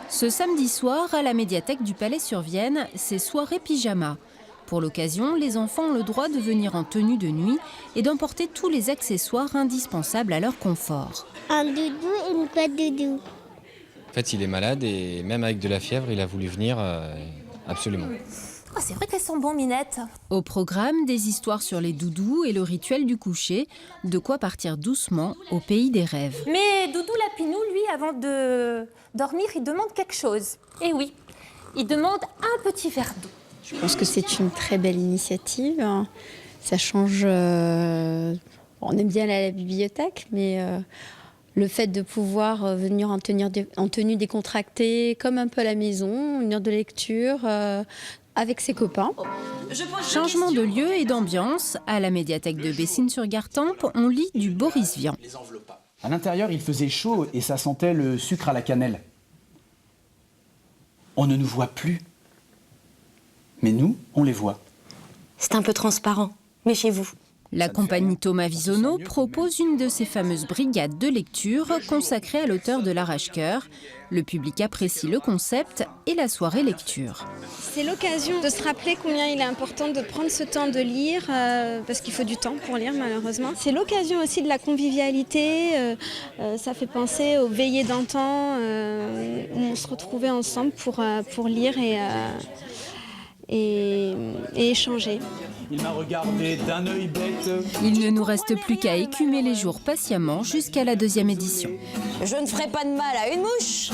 Ce samedi soir, à la médiathèque du Palais-sur-Vienne, c'est soirée pyjama. Pour l'occasion, les enfants ont le droit de venir en tenue de nuit et d'emporter tous les accessoires indispensables à leur confort. Un doudou et une couette doudou. En fait, il est malade et même avec de la fièvre, il a voulu venir absolument. Oh, c'est vrai qu'elles sont bonnes, Minette. Au programme, des histoires sur les doudous et le rituel du coucher, de quoi partir doucement au pays des rêves. Mais Doudou Lapinou, lui, avant de dormir, il demande quelque chose. Eh oui, il demande un petit verre d'eau. Je pense que c'est une très belle initiative. Ça change. On aime bien aller à la bibliothèque, mais le fait de pouvoir venir en tenue décontractée, comme un peu à la maison, une heure de lecture avec ses copains. Changement de lieu et d'ambiance, à la médiathèque de Bessines-sur-Gartempe, on lit du Boris Vian. À l'intérieur, il faisait chaud et ça sentait le sucre à la cannelle. On ne nous voit plus. Mais nous, on les voit. C'est un peu transparent, méfiez-vous. La compagnie Thomas Visono propose une de ces fameuses brigades de lecture consacrées à l'auteur de l'Arrache-Cœur. Le public apprécie le concept et la soirée lecture. C'est l'occasion de se rappeler combien il est important de prendre ce temps de lire, parce qu'il faut du temps pour lire malheureusement. C'est l'occasion aussi de la convivialité, ça fait penser aux veillées d'antan, où on se retrouvait ensemble pour lire et échanger. Il m'a regardé d'un œil bête. Il ne nous reste plus qu'à écumer les jours patiemment jusqu'à la 2e édition. Je ne ferai pas de mal à une mouche.